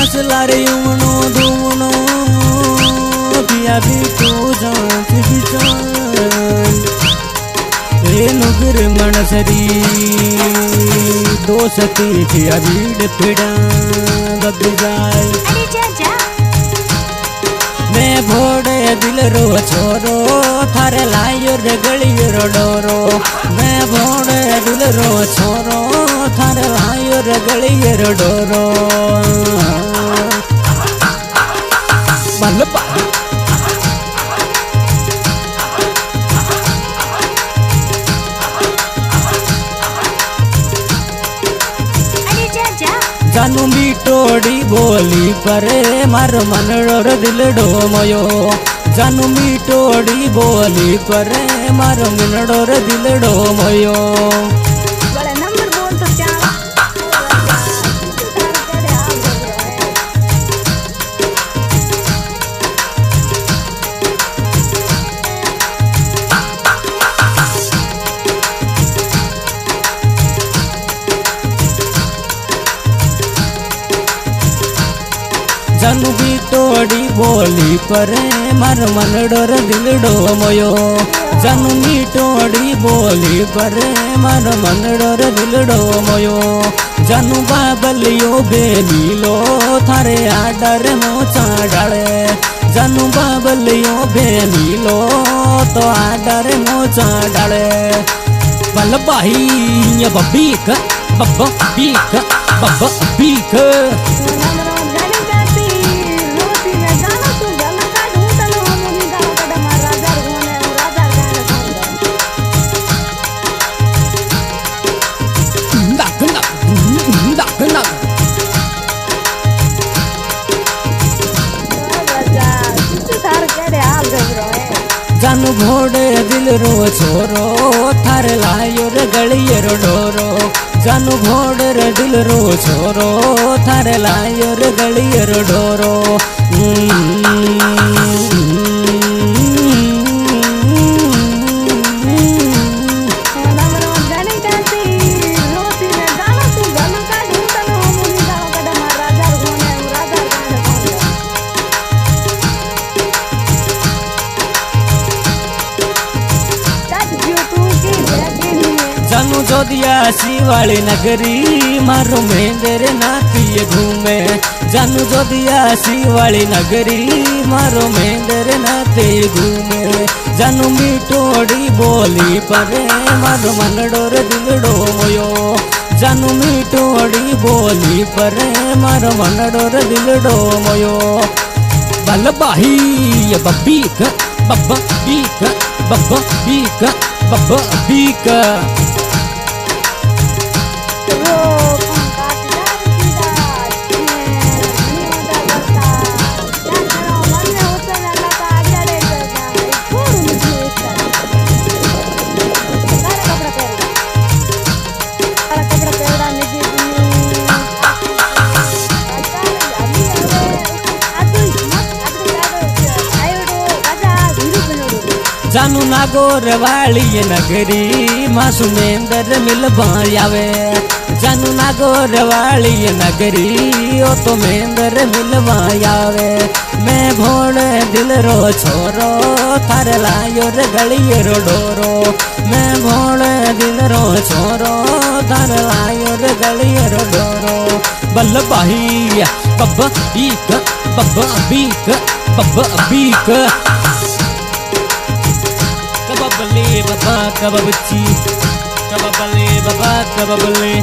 मसला रे उमनो दुमनो पिया भी तू जांच बिचान रे नुगर मनसरी दोस्ती पिया भीड़ पिड़ा दब जाए मैं भोड़े दिल रो छोरो थारे लायो रे गलियो रो डोरो मैं भोड़े दिल रो छोरो थारे लायो रे गलियो रो डोरो बल्लपा जानू मीठोड़ी बोली परे मारो मनड़ो रे दिलडो मोयो जानू मीठोड़ी बोली परे मारो मनड़ो रे दिलडो मोयो जानू भी तोड़ी बोली परे मार मनडो रे दिलडो मोयो जानू भी तोड़ी बोली परे मार मनडो रे दिलडो मोयो जानू बाबलियो बेलीलो थारे आडर मोचा डाले जानू बाबलियो बेलीलो तो आडर मोचा डाले बल बाही ये बब्बीक बब्बा बीक बब्बा बीक जानू घोड़े दिल रो छोरो थारे लायो रे गलियो रो डोरो जानू घोड़े रे दिल रो छोरो थारे लायो रे गलियो रो डोरो जानू जोदिया शिवाली नगरी मारो मेंदरे नाती घूमे जानू जोदिया शिवाली नगरी मारो मेंदरे नाती घूमे जानू मीठोड़ी बोली परे मारो मनडो रे दिलडो मोयो जानू मीठोड़ी बोली परे मारो मनडो रे दिलडो मोयो बल बाही ये बब्बीक बब्बा बीक बब्बा बीक बब्बा बीक जानू नागोर वाली नगरी मासूमेंदर मिल भायावे जानू नागोर वाली नगरी ओ तो मेंदर मिल भायावे मैं भोड़े दिल रो छोरो थारे लायो रे गलियो रो डोरो मैं भोड़े दिल रो छोरो थारे लायो रे गलियो रो डोरो बल्ल बाही बब्बा बीक बब्बा बीक बब्बा बीक कबबले बाबा कबबची कबबले बाबा कबबले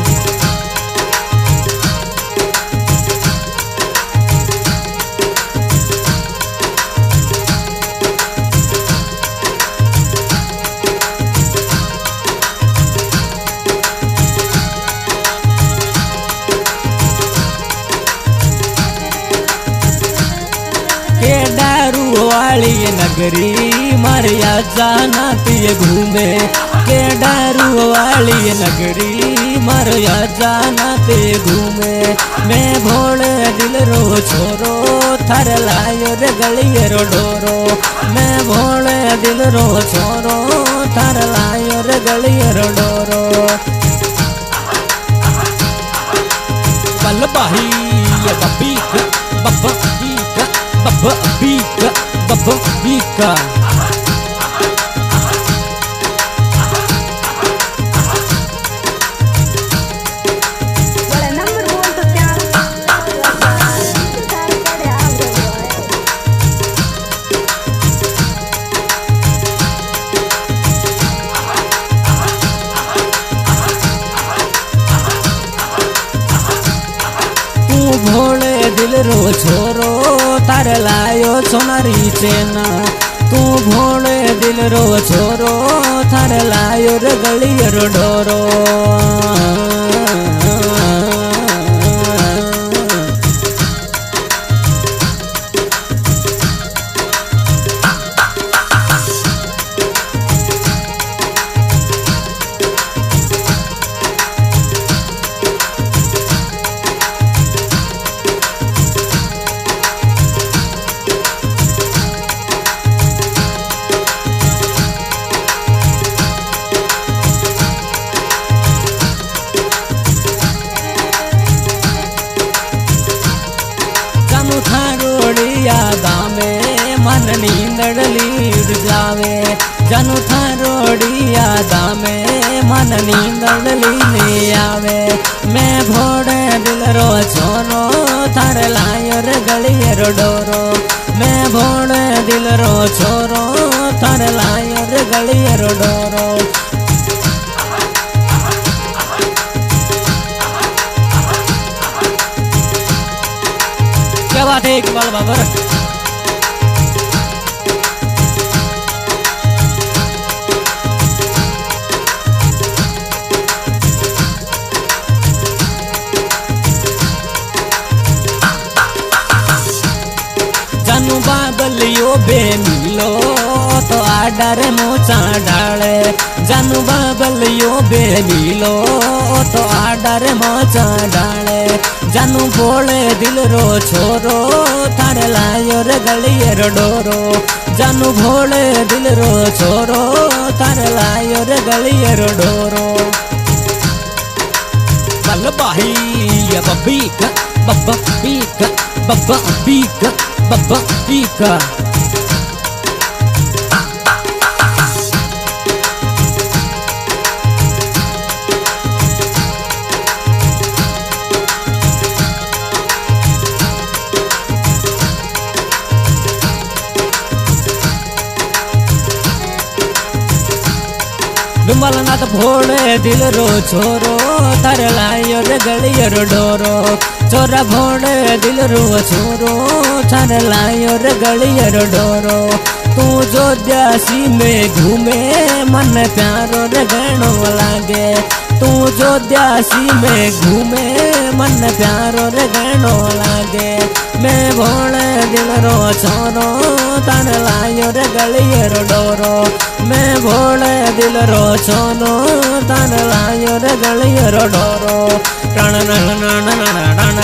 के दारू वाली नगरी मारिया जाना तिये घूमे के दारू वाली नगरी मारिया जाना ते घूमे मैं भोले दिल रो छोरो थार लायो रे गलियो रो डोरो मैं भोले दिल रो छोरो थार लायो रे गलियो रो डोरो बल बाही ये बब्बी बब्बा पीका भोले दिल रो छोरो तारे लायो सोनारी चेन तू भोले दिल रो छोरो थारे लायो रे गलियर डोरो यादा में मन नींदड़ी जावे जानू थारोड़ी यादा में मन नींदड़ी नहीं आवे मैं भोड़े दिल रो छोरो थारे लायर गलियर डोरो मैं भोड़े दिल रो छोरो थारे लायर गलियर डोरो क्या बात है इकबाल बाबर जानू बाबलियो बेमिलो तो आडरे मोचा डाले जानू बाबलियो बेमिलो तो आडरे मोचा डाले जानू बोले दिल रो छोरो थारे लायो रे गलियर डोरो जानू भोले दिल रो छोरो थारे लायो रे गलियर डोरो बल बाही या बब्बीका बब्बा पीका बब्बा पीका बब्बा पीका डुमलनाथ भोले दिल रो छोरो थारे लायो रे गलियर डोरो छोरा भोले दिल रो छोरो थारे लायो रे गलियर डोरो तू जो द्यासी में घूमे मन प्यारो रे गणो लागे तू जो द्यासी में घूमे मन प्यारो रे गणो लागे मैं भोले दिल रो छोरो थारे लायो रे गलियर डोरो मैं भोले दिल रो छोरो थारे लायो रे गलियर डोरो टण टण टण टण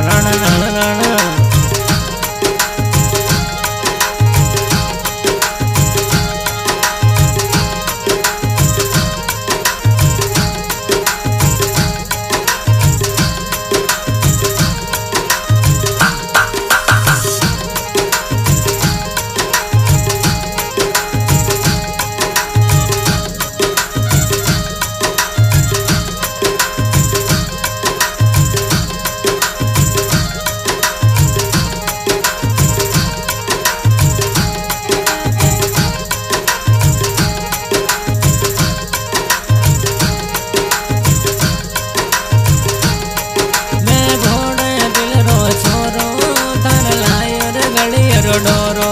टण टण डोरो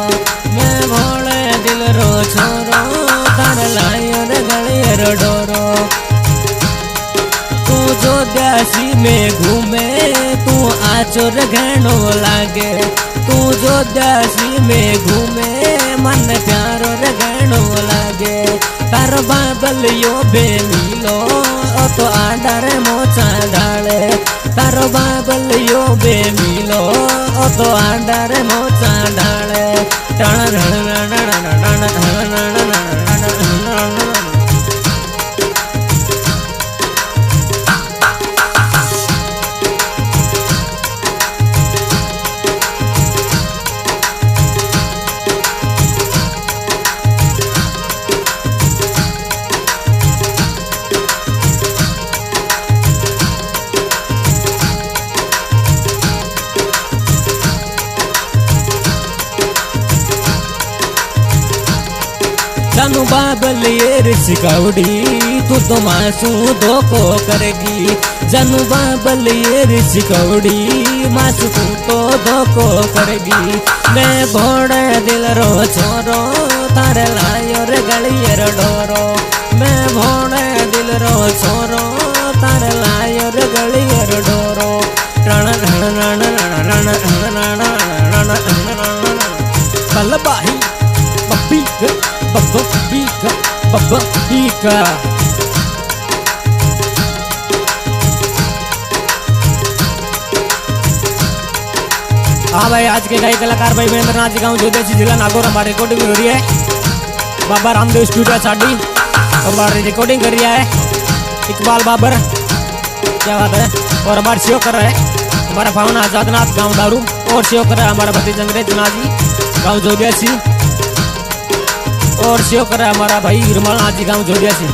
मैं भोले दिल रो छोरो थारे लायो रे गलियर डोरो तू जो द्यासी में घूमे तू आचोर घणो लागे तू जो द्यासी में घूमे मन प्यारो रे घणो लागे तार बाबलियो बेमिलो तो आडारे मोचा डाले तारो बाबलियो बेमिलो तो आडारे मोचा डाले टण टण टण टण जानू बाबल ये ऋषिकौड़ी तू तो मासू धोखो करेगी। जानू बाबल ये ऋषिकौड़ी मासू तू तो धोखो करेगी। मैं भोड़े दिल रो छोरो तारे लायो रे गलियर डोरो। मैं भोड़े दिल रो छोरो तारे लायो रे गलियर डोरो। बल्लबाही बब्बीका बब्बीका बब्बीका। हाँ भाई, आज के गायक कलाकार भाई महेंद्र नाथ जी गाँव जोधेसी जिला नागौर हमारी रिकॉर्डिंग हो रही है। बाबा रामदेव स्टूडियो साड़ी हमारी रिकॉर्डिंग कर रहा है इकबाल बाबर, क्या बात है। और हमारे सेव कर रहा है हमारा भावना आजादनाथ गाँव दारू। और सेव कर रहा है हमारा भतीज अंग्रेज नाथ जी गाँव जोधेसी। और सेव कर रहा है हमारा भाई हिरमल नाथ जी गाँव जोधेसी।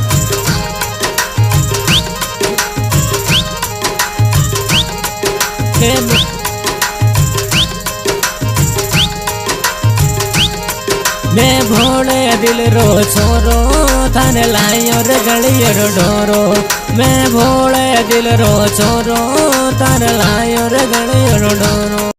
मैं भोले दिल रो छोरो थाने लायो रे गलियर डोरो। मैं भोले दिल रो छोरो थाने लायो रे गलियर डोरो।